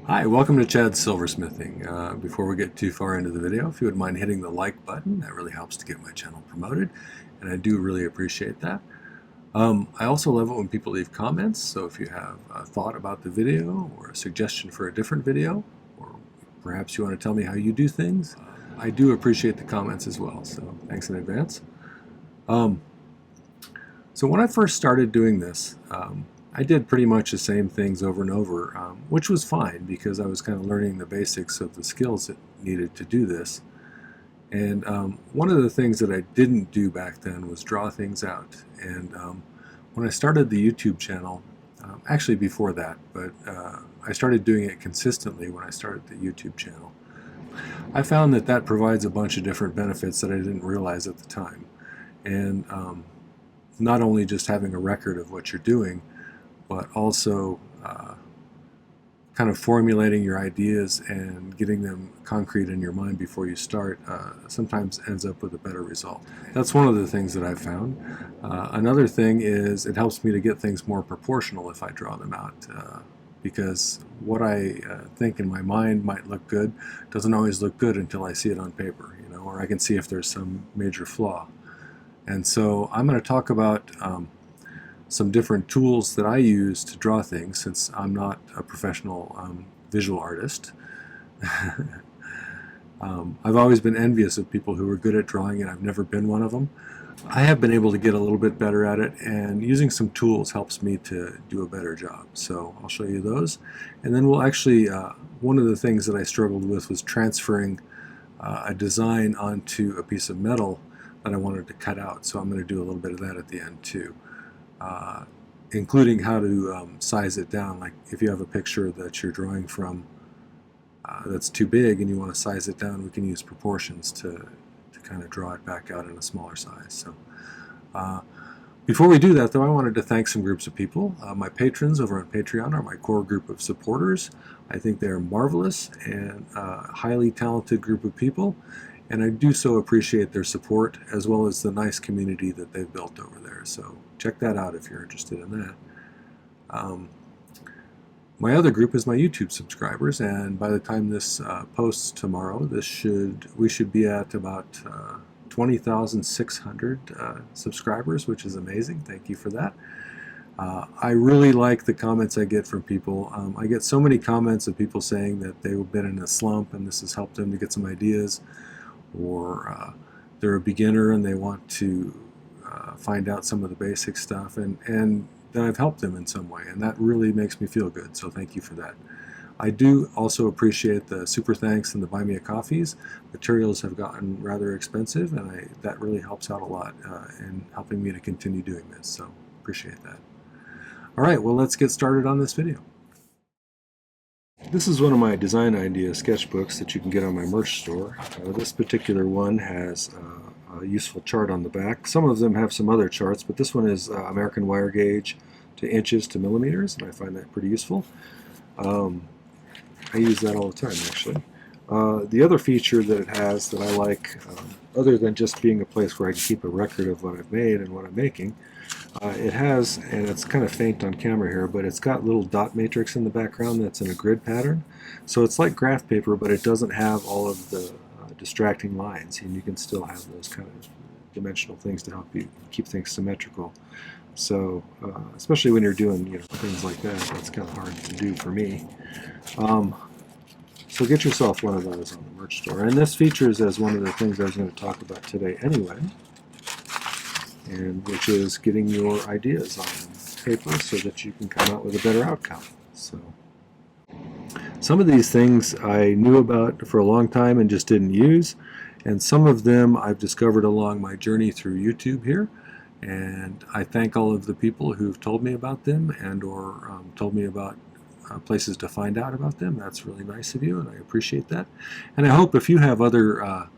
Hi, welcome to Chad's Silversmithing. Before we get too far into the video, if you would mind hitting the like button, that really helps to get my channel promoted, and I do really appreciate that. I also love it when people leave comments, so if you have a thought about the video or a suggestion for a different video, or perhaps you want to tell me how you do things, I do appreciate the comments as well, so thanks in advance. So when I first started doing this, I did pretty much the same things over and over, which was fine because I was kind of learning the basics of the skills that needed to do this. And one of the things that I didn't do back then was draw things out. And when I started the YouTube channel, actually before that, but I started doing it consistently when I started the YouTube channel, I found that that provides a bunch of different benefits that I didn't realize at the time. And not only just having a record of what you're doing, but also kind of formulating your ideas and getting them concrete in your mind before you start sometimes ends up with a better result. That's one of the things that I've found. Another thing is it helps me to get things more proportional if I draw them out, because what I think in my mind might look good doesn't always look good until I see it on paper, or I can see if there's some major flaw. And so I'm going to talk about some different tools that I use to draw things, since I'm not a professional visual artist. I've always been envious of people who are good at drawing, and I've never been one of them. I have been able to get a little bit better at it, and using some tools helps me to do a better job. So I'll show you those. And then we'll actually, one of the things that I struggled with was transferring a design onto a piece of metal that I wanted to cut out. So I'm going to do a little bit of that at the end too. Including how to size it down. Like if you have a picture that you're drawing from that's too big and you want to size it down, we can use proportions to kind of draw it back out in a smaller size. So before we do that though, I wanted to thank some groups of people. My patrons over on Patreon are my core group of supporters. I think they're marvelous and a highly talented group of people, and I do so appreciate their support as well as the nice community that they've built over there. So check that out if you're interested in that. My other group is my YouTube subscribers, and by the time this posts tomorrow, we should be at about 20,600 subscribers, which is amazing. Thank you for that. I really like the comments I get from people. I get so many comments of people saying that they've been in a slump and this has helped them to get some ideas, or they're a beginner and they want to find out some of the basic stuff, and that I've helped them in some way, and that really makes me feel good, so thank you for that. I do also appreciate the super thanks and the buy me a coffees. Materials have gotten rather expensive, and that really helps out a lot in helping me to continue doing this, so appreciate that. Alright, well, let's get started on this video. This is one of my design idea sketchbooks that you can get on my merch store. This particular one has a useful chart on the back. Some of them have some other charts, but this one is American wire gauge to inches to millimeters, and I find that pretty useful. I use that all the time, actually. The other feature that it has that I like, other than just being a place where I can keep a record of what I've made and what I'm making, it has, and it's kind of faint on camera here, but it's got little dot matrix in the background that's in a grid pattern. So it's like graph paper, but it doesn't have all of the distracting lines, and you can still have those kind of dimensional things to help you keep things symmetrical. So especially when you're doing things like that, that's kind of hard to do for me. So get yourself one of those on the merch store. And this features as one of the things I was going to talk about today anyway, and which is getting your ideas on paper so that you can come out with a better outcome. So some of these things I knew about for a long time and just didn't use, and some of them I've discovered along my journey through YouTube here, and I thank all of the people who've told me about them and or told me about places to find out about them. That's really nice of you, and I appreciate that. And I hope if you have other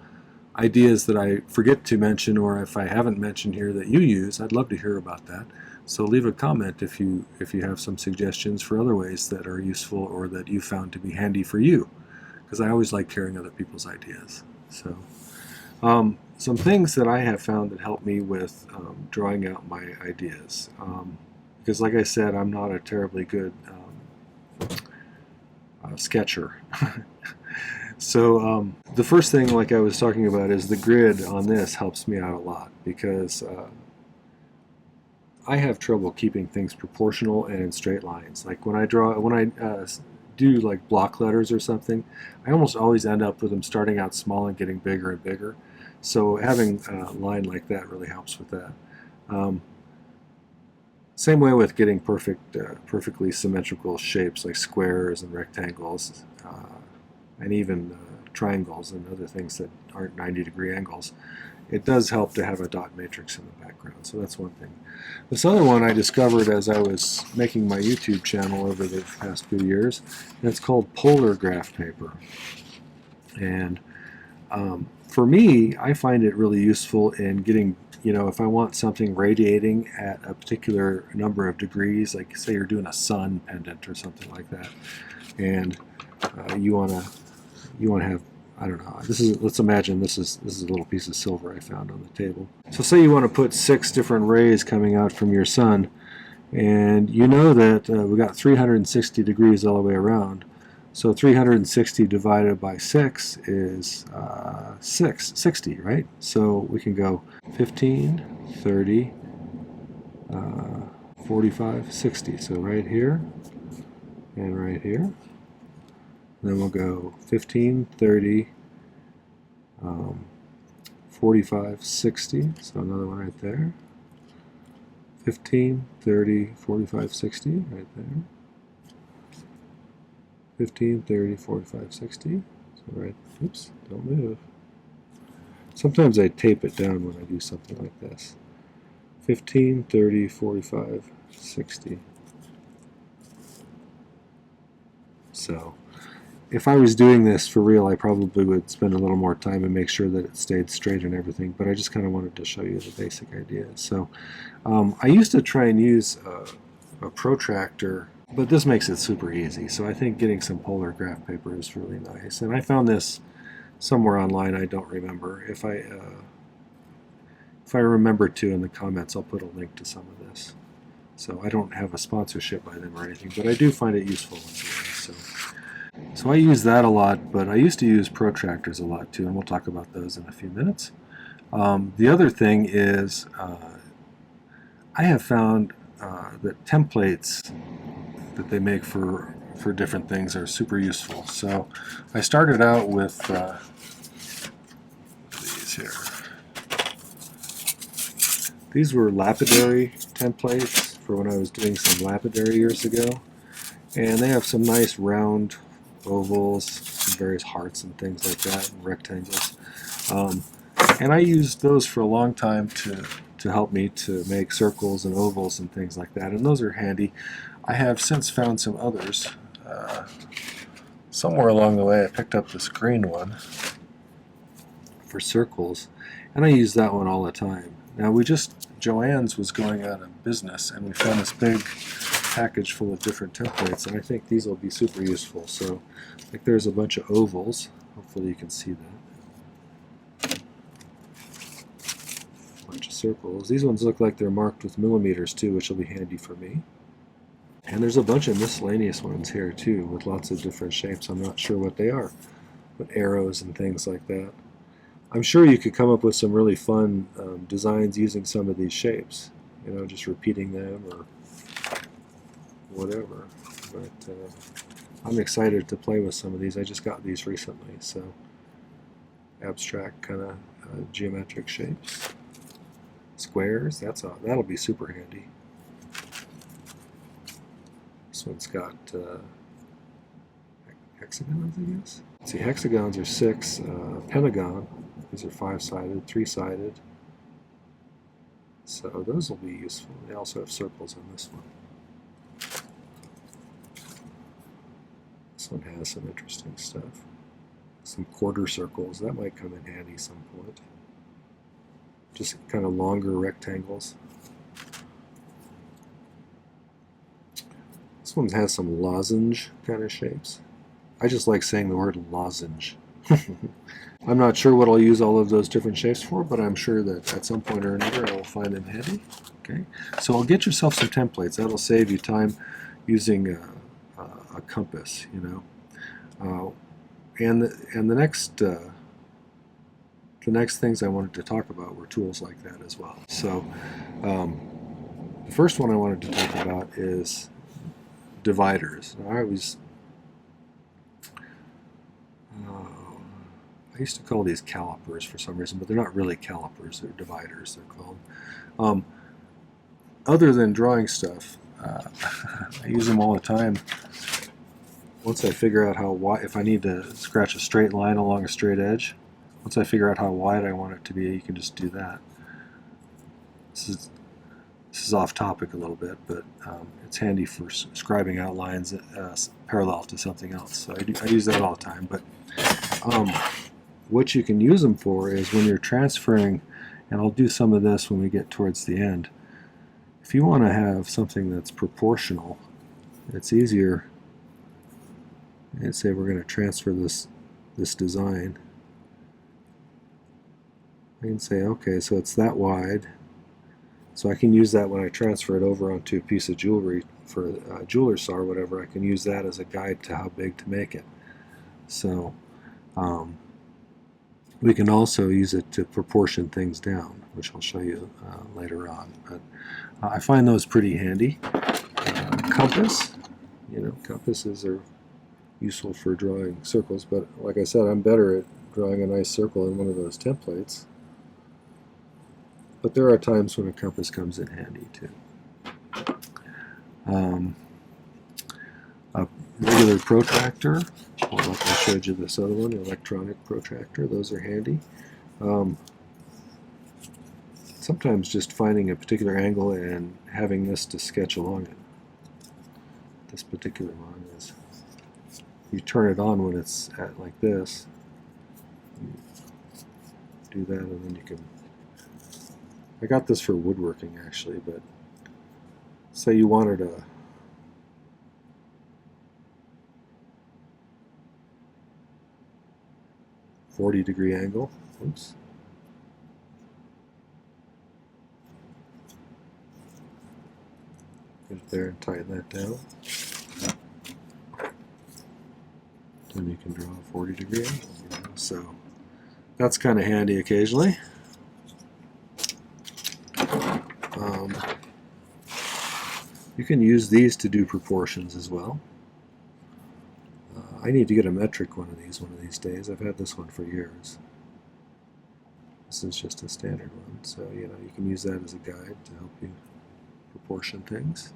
ideas that I forget to mention, or if I haven't mentioned here that you use, I'd love to hear about that. So leave a comment if you have some suggestions for other ways that are useful or that you found to be handy for you, because I always like hearing other people's ideas. So some things that I have found that help me with drawing out my ideas, because like I said, I'm not a terribly good sketcher. So the first thing, like I was talking about, is the grid on this helps me out a lot, because I have trouble keeping things proportional and in straight lines. Like when I do like block letters or something, I almost always end up with them starting out small and getting bigger and bigger. So having a line like that really helps with that. Same way with getting perfectly symmetrical shapes like squares and rectangles, and even triangles and other things that aren't 90-degree angles. It does help to have a dot matrix in the background, so that's one thing. This other one I discovered as I was making my YouTube channel over the past few years, and it's called polar graph paper. And for me, I find it really useful in getting, if I want something radiating at a particular number of degrees, like say you're doing a sun pendant or something like that, and you want to have, I don't know, let's imagine this is a little piece of silver I found on the table. So say you want to put 6 different rays coming out from your sun, and you know that we got 360 degrees all the way around. So 360 divided by 6 is 60, right? So we can go 15, 30, 45, 60. So right here and right here. Then we'll go 15, 30, 45, 60. So another one right there. 15, 30, 45, 60 right there. 15, 30, 45, 60. So right, oops, don't move. Sometimes I tape it down when I do something like this. 15, 30, 45, 60. So if I was doing this for real, I probably would spend a little more time and make sure that it stayed straight and everything, but I just kind of wanted to show you the basic idea. So I used to try and use a protractor, but this makes it super easy. So I think getting some polar graph paper is really nice. And I found this somewhere online, I don't remember. If I remember to in the comments, I'll put a link to some of this. So I don't have a sponsorship by them or anything, but I do find it useful once in a while. So I use that a lot, but I used to use protractors a lot too, and we'll talk about those in a few minutes. The other thing is I have found that templates that they make for different things are super useful. So I started out with these here. These were lapidary templates for when I was doing some lapidary years ago, and they have some nice round ovals, some various hearts and things like that, and rectangles. And I used those for a long time to help me to make circles and ovals and things like that, and those are handy. I have since found some others. Somewhere along the way I picked up this green one for circles, and I use that one all the time. Now Joann's was going out of business, and we found this big package full of different templates, and I think these will be super useful. So like there's a bunch of ovals, hopefully you can see that. A bunch of circles. These ones look like they're marked with millimeters too, which will be handy for me. And there's a bunch of miscellaneous ones here too, with lots of different shapes. I'm not sure what they are, but arrows and things like that. I'm sure you could come up with some really fun designs using some of these shapes, just repeating them or whatever. But I'm excited to play with some of these. I just got these recently, so abstract kind of geometric shapes. Squares, that'll be super handy. This one's got hexagons, I guess. Let's see, hexagons are 6. Pentagon, these are 5-sided, 3-sided. So those will be useful. They also have circles on this one. This one has some interesting stuff. Some quarter circles, that might come in handy some point. Just kind of longer rectangles. This one has some lozenge kind of shapes. I just like saying the word lozenge. I'm not sure what I'll use all of those different shapes for, but I'm sure that at some point or another I'll find them handy. Okay, so I'll get yourself some templates. That'll save you time using a compass, And the next things I wanted to talk about were tools like that as well. So the first one I wanted to talk about is dividers. I used to call these calipers for some reason, but they're not really calipers, they're dividers, they're called. Other than drawing stuff, I use them all the time. Once I figure out how wide, if I need to scratch a straight line along a straight edge, once I figure out how wide I want it to be, you can just do that. This is off topic a little bit, but it's handy for scribing out lines parallel to something else. So I use that all the time. But what you can use them for is when you're transferring, and I'll do some of this when we get towards the end. If you want to have something that's proportional, it's easier. And say we're going to transfer this design. I can say, okay, so it's that wide. So I can use that when I transfer it over onto a piece of jewelry for a jeweler's saw or whatever. I can use that as a guide to how big to make it. So we can also use it to proportion things down, which I'll show you later on. But I find those pretty handy. Compass, compasses are useful for drawing circles, but like I said, I'm better at drawing a nice circle in one of those templates. But there are times when a compass comes in handy too. A regular protractor, or like I showed you this other one, electronic protractor, those are handy. Sometimes just finding a particular angle and having this to sketch along it. This particular one is, you turn it on when it's at like this, do that, and then you can, I got this for woodworking actually, but say you wanted a .40-degree angle. Oops. Get it there and tighten that down. Then you can draw a 40-degree angle. So that's kind of handy occasionally. You can use these to do proportions as well. I need to get a metric one of these days. I've had this one for years. This is just a standard one, so you can use that as a guide to help you proportion things.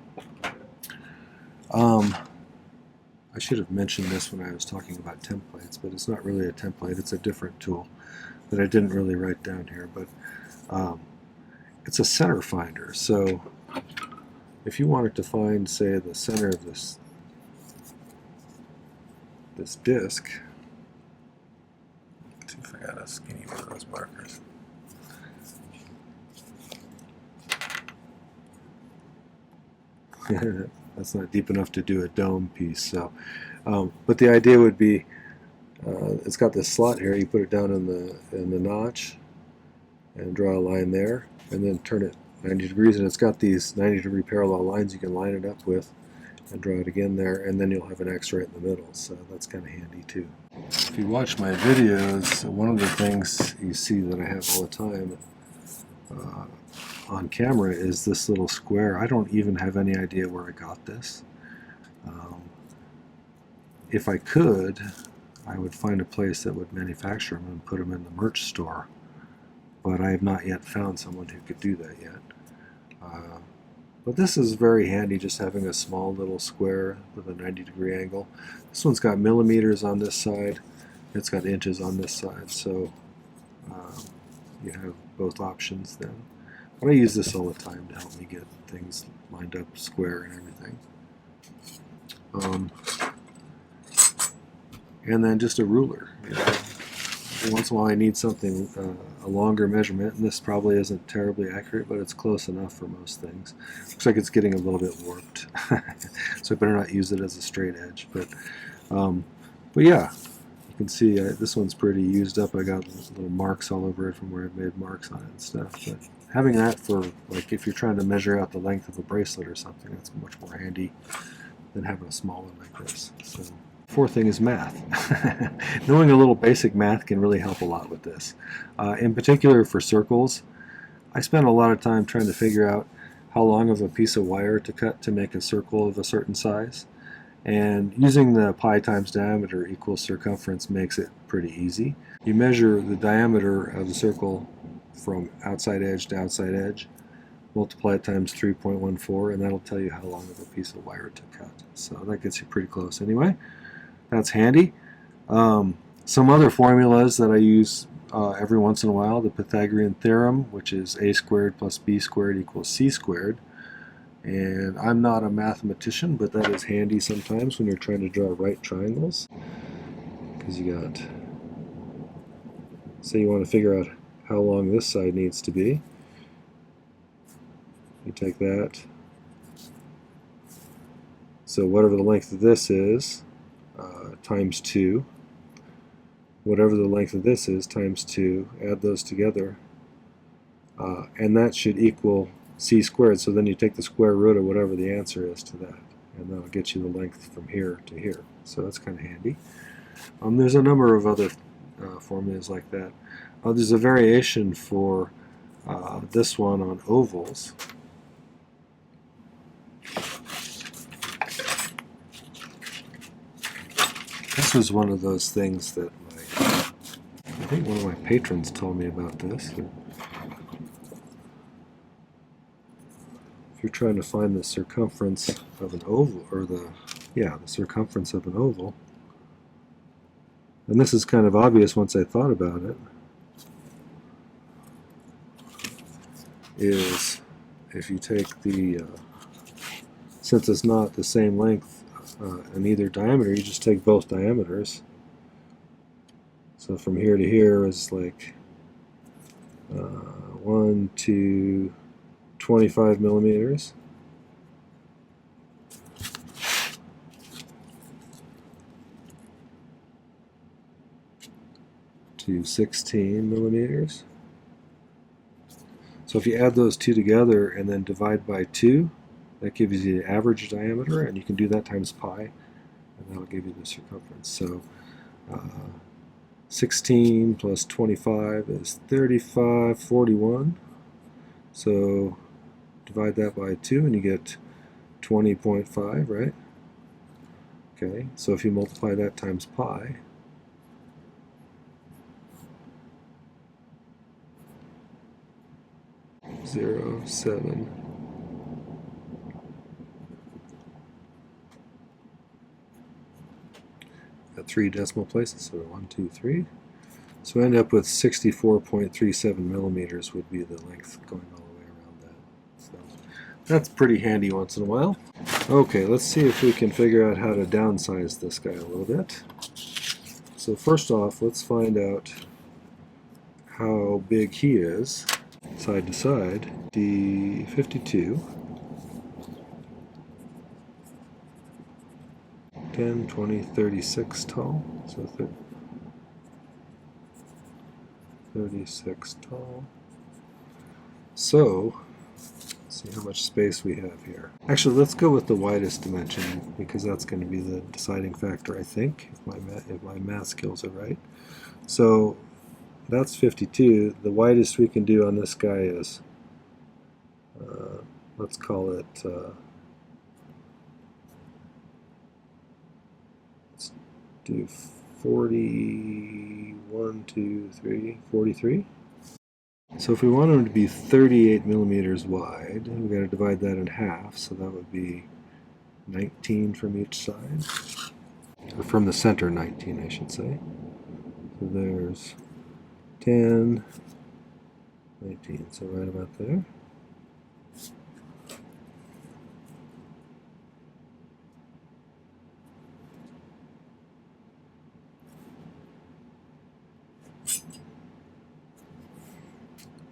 I should have mentioned this when I was talking about templates, but it's not really a template, it's a different tool that I didn't really write down here, but it's a center finder. So if you wanted to find, say, the center of this disc, let's see if I got a skinny one of those markers. That's not deep enough to do a dome piece. So, but the idea would be, it's got this slot here. You put it down in the notch, and draw a line there, and then turn it 90 degrees, and it's got these 90-degree parallel lines you can line it up with, and draw it again there, and then you'll have an X right in the middle. So that's kind of handy too. If you watch my videos, one of the things you see that I have all the time on camera is this little square. I don't even have any idea where I got this. If I could, I would find a place that would manufacture them and put them in the merch store, but I have not yet found someone who could do that yet. But this is very handy, just having a small little square with a 90-degree angle. This one's got millimeters on this side, it's got inches on this side, so you have both options then. But I use this all the time to help me get things lined up square and everything. And then just a ruler. Once in a while I need something, a longer measurement, and this probably isn't terribly accurate, but it's close enough for most things. Looks like it's getting a little bit warped, so I better not use it as a straight edge. But yeah, you can see this one's pretty used up. I got little marks all over it from where I've made marks on it and stuff. But having that for, like, if you're trying to measure out the length of a bracelet or something, that's much more handy than having a small one like this. So Fourth thing is math. Knowing a little basic math can really help a lot with this. In particular for circles, I spent a lot of time trying to figure out how long of a piece of wire to cut to make a circle of a certain size. And using the pi times diameter equals circumference makes it pretty easy. You measure the diameter of the circle from outside edge to outside edge, multiply it times 3.14, and that'll tell you how long of a piece of wire to cut. So that gets you pretty close anyway. That's handy. Some other formulas that I use every once in a while, the Pythagorean theorem, which is a squared plus b squared equals c squared. And I'm not a mathematician, but that is handy sometimes when you're trying to draw right triangles. Because you got, say you want to figure out how long this side needs to be. You take that. So whatever the length of this is, times 2. Whatever the length of this is, times 2. Add those together. And that should equal c squared. So then you take the square root of whatever the answer is to that. And that'll get you the length from here to here. So that's kind of handy. There's a number of other formulas like that. There's a variation for this one on ovals. This was one of those things that I think one of my patrons told me about this. If you're trying to find the circumference of an oval, or the circumference of an oval, and this is kind of obvious once I thought about it, is if you take the, since it's not the same length in either diameter, you just take both diameters. So from here to here is like 1 to 25 millimeters. To 16 millimeters. So if you add those two together and then divide by 2, that gives you the average diameter, and you can do that times pi, and that'll give you the circumference. So 16 plus 25 is 35, 41. So divide that by 2 and you get 20.5, right? Okay, so if you multiply that times pi, zero, 7. Got 3 decimal places, so 1, 2, 3. So we end up with 64.37 millimeters would be the length going all the way around that. So that's pretty handy once in a while. Okay, let's see if we can figure out how to downsize this guy a little bit. So first off, let's find out how big he is, side to side. The 52. 10, 20, 36 tall, so 36 tall. So, let's see how much space we have here. Actually, let's go with the widest dimension, because that's going to be the deciding factor, I think, if my math skills are right. So, that's 52. The widest we can do on this guy is, let's call it, do 41, 2, 3, 43. So if we want them to be 38 millimeters wide, we've got to divide that in half, so that would be 19 from each side. Or from the center, 19, I should say. So there's 10, 19, so right about there.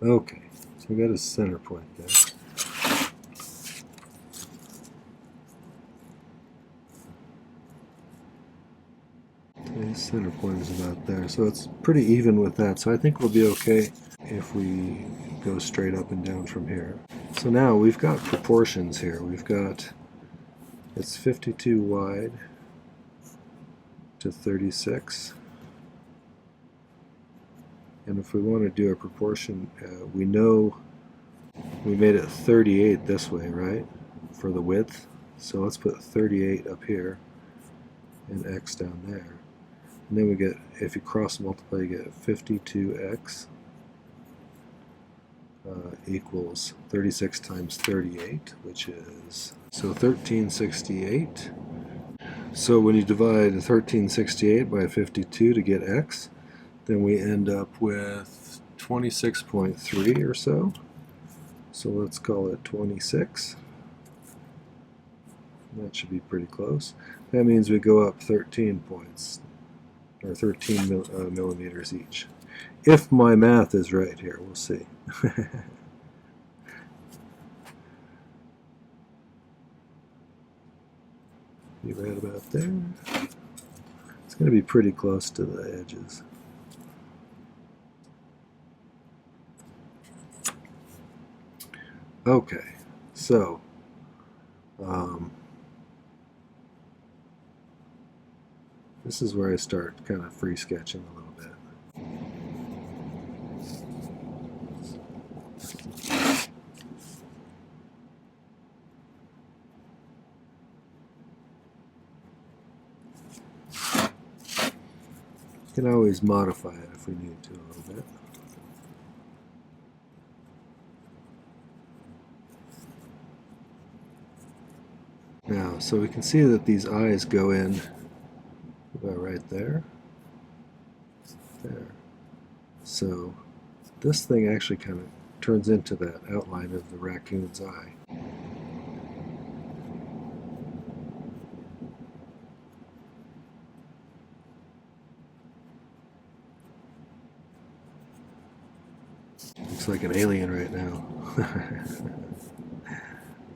Okay, so we got a center point there. His center point is about there, so it's pretty even with that. So I think we'll be okay if we go straight up and down from here. So now we've got proportions here. We've got, it's 52 wide, to 36. And if we want to do a proportion, we know we made it 38 this way, right, for the width. So let's put 38 up here and x down there. And then we get, if you cross multiply, you get 52x equals 36 times 38, which is, so 1368. So when you divide 1368 by 52 to get x, then we end up with 26.3 or so. So let's call it 26. That should be pretty close. That means we go up 13 points, or 13 millimeters each. If my math is right here, we'll see. Be right about there. It's going to be pretty close to the edges. Okay, so this is where I start kind of free sketching a little bit. You can always modify it if we need to a little bit. Now, so we can see that these eyes go in about right there. There. So this thing actually kind of turns into that outline of the raccoon's eye. Looks like an alien right now.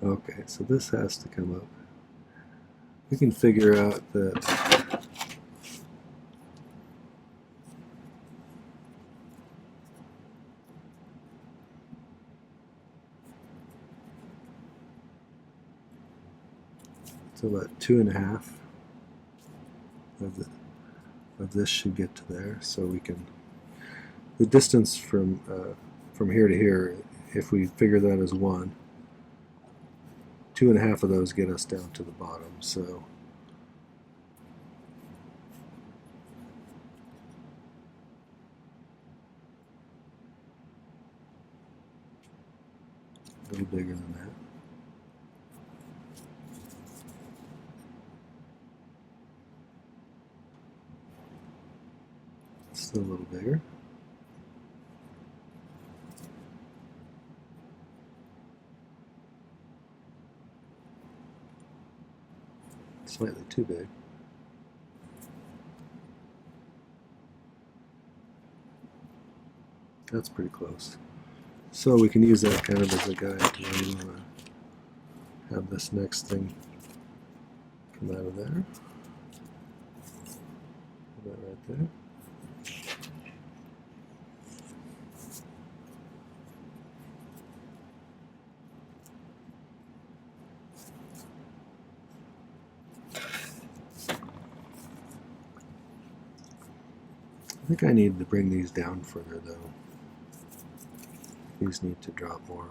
Okay, so this has to come up. We can figure out that so about 2.5 of this should get to there. So we can, the distance from here to here, if we figure that as 1, 2.5 of those get us down to the bottom. So a little bigger than that. Still a little bigger. Slightly too big. That's pretty close. So we can use that kind of as a guide to where we want to have this next thing come out of there. Put that right there. I think I need to bring these down further though. These need to drop more.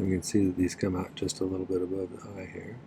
You can see that these come out just a little bit above the eye here.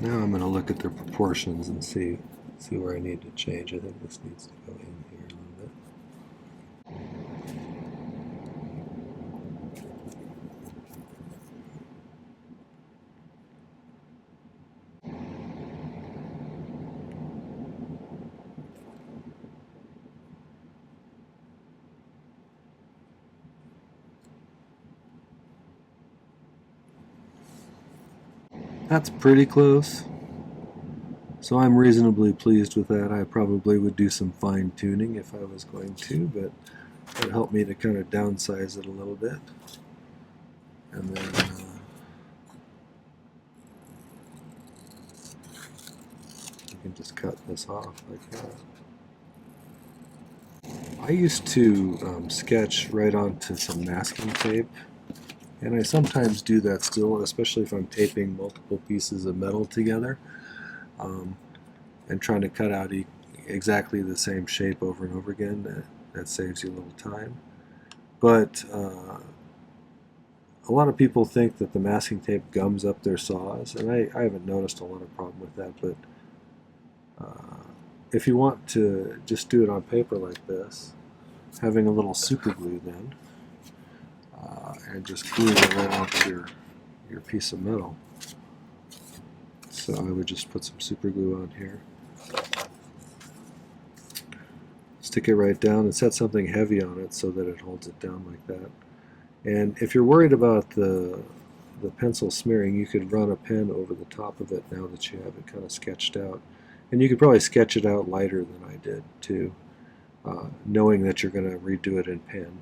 Now I'm going to look at their proportions and see where I need to change. I think this needs to go in here a little bit. That's pretty close. So I'm reasonably pleased with that. I probably would do some fine tuning if I was going to, but it helped me to kind of downsize it a little bit. And then you can just cut this off like that. I used to sketch right onto some masking tape, and I sometimes do that still, especially if I'm taping multiple pieces of metal together. And trying to cut out exactly the same shape over and over again. That saves you a little time. But a lot of people think that the masking tape gums up their saws, and I haven't noticed a lot of problem with that. But if you want to just do it on paper like this, having a little super glue then, and just glue it right onto your piece of metal. So I would just put some super glue on here. Stick it right down and set something heavy on it so that it holds it down like that. And if you're worried about the pencil smearing, you could run a pen over the top of it now that you have it kind of sketched out. And you could probably sketch it out lighter than I did too, knowing that you're going to redo it in pen.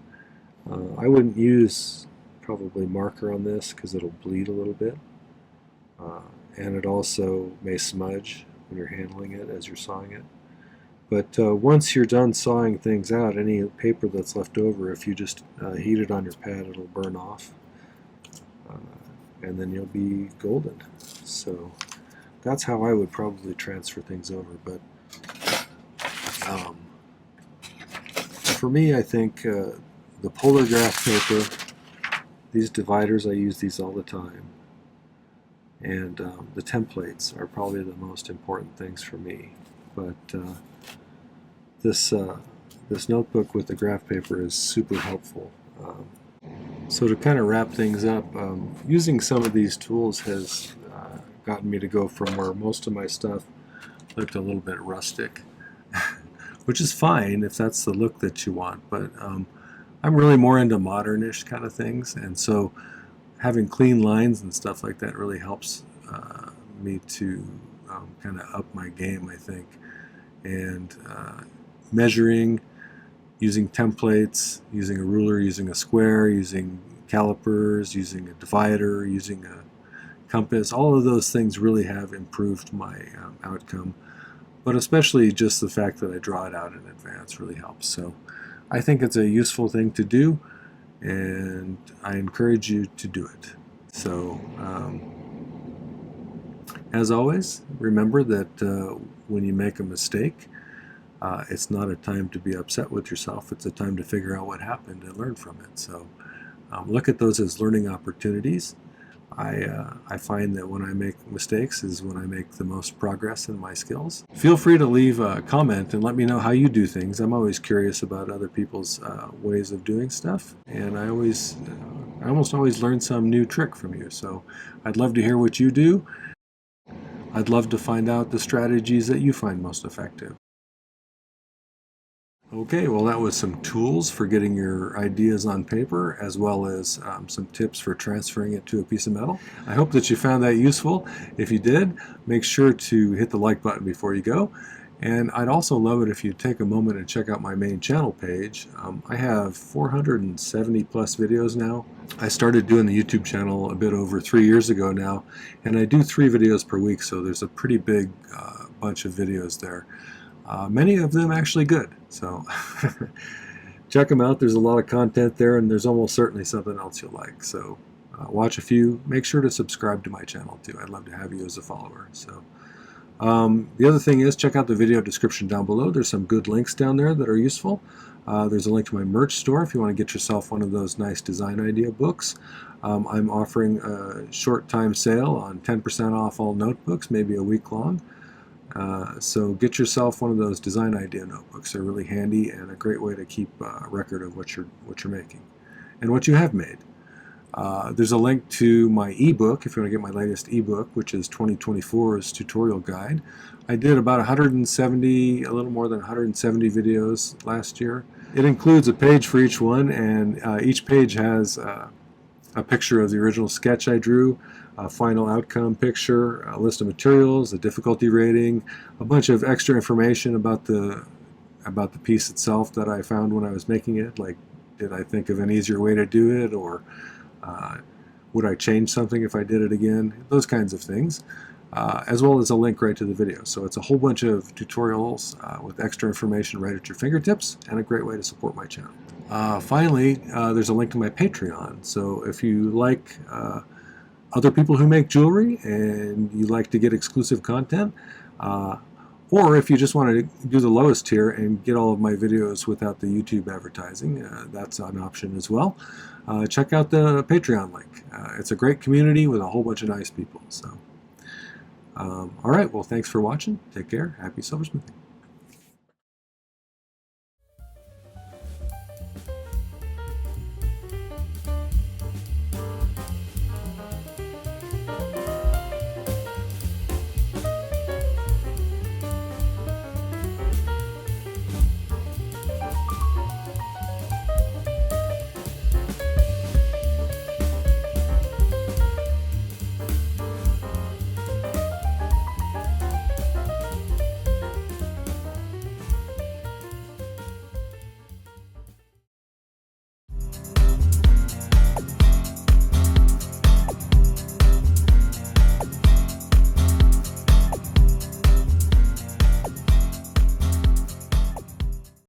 I wouldn't use probably marker on this because it'll bleed a little bit. And it also may smudge when you're handling it as you're sawing it. But once you're done sawing things out, any paper that's left over, if you just heat it on your pad, it'll burn off. And then you'll be golden. So that's how I would probably transfer things over. But for me, I think the polar graph paper, these dividers, I use these all the time. And the templates are probably the most important things for me. But this notebook with the graph paper is super helpful. So to kind of wrap things up, using some of these tools has gotten me to go from where most of my stuff looked a little bit rustic, which is fine if that's the look that you want, but I'm really more into modernish kind of things, and so having clean lines and stuff like that really helps me to kind of up my game, I think. And measuring, using templates, using a ruler, using a square, using calipers, using a divider, using a compass, all of those things really have improved my outcome. But especially just the fact that I draw it out in advance really helps. So I think it's a useful thing to do, and I encourage you to do it. So as always, remember that when you make a mistake, it's not a time to be upset with yourself. It's a time to figure out what happened and learn from it. So look at those as learning opportunities. I find that when I make mistakes is when I make the most progress in my skills. Feel free to leave a comment and let me know how you do things. I'm always curious about other people's ways of doing stuff, and I almost always learn some new trick from you. So I'd love to hear what you do. I'd love to find out the strategies that you find most effective. Okay, well that was some tools for getting your ideas on paper, as well as some tips for transferring it to a piece of metal. I hope that you found that useful. If you did, make sure to hit the like button before you go. And I'd also love it if you take a moment and check out my main channel page. I have 470 plus videos now. I started doing the YouTube channel a bit over 3 years ago now, and I do 3 videos per week, so there's a pretty big bunch of videos there. Many of them actually good, so check them out. There's a lot of content there, and there's almost certainly something else you'll like. So watch a few. Make sure to subscribe to my channel too. I'd love to have you as a follower. So the other thing is, check out the video description down below. There's some good links down there that are useful. There's a link to my merch store if you want to get yourself one of those nice design idea books. I'm offering a short time sale on 10% off all notebooks, maybe a week long. So get yourself one of those design idea notebooks. They're really handy and a great way to keep a record of what you're making and what you have made. There's a link to my ebook if you want to get my latest ebook, which is 2024's tutorial guide. I did about 170, a little more than 170 videos last year. It includes a page for each one, and each page has a picture of the original sketch I drew, a final outcome picture, a list of materials, a difficulty rating, a bunch of extra information about the piece itself that I found when I was making it, like did I think of an easier way to do it, or would I change something if I did it again, those kinds of things, as well as a link right to the video. So it's a whole bunch of tutorials with extra information right at your fingertips, and a great way to support my channel. Finally, there's a link to my Patreon. So if you like other people who make jewelry and you like to get exclusive content, or if you just want to do the lowest tier and get all of my videos without the YouTube advertising, that's an option as well. Check out the Patreon link. It's a great community with a whole bunch of nice people. So, all right, well, thanks for watching. Take care. Happy silversmithing.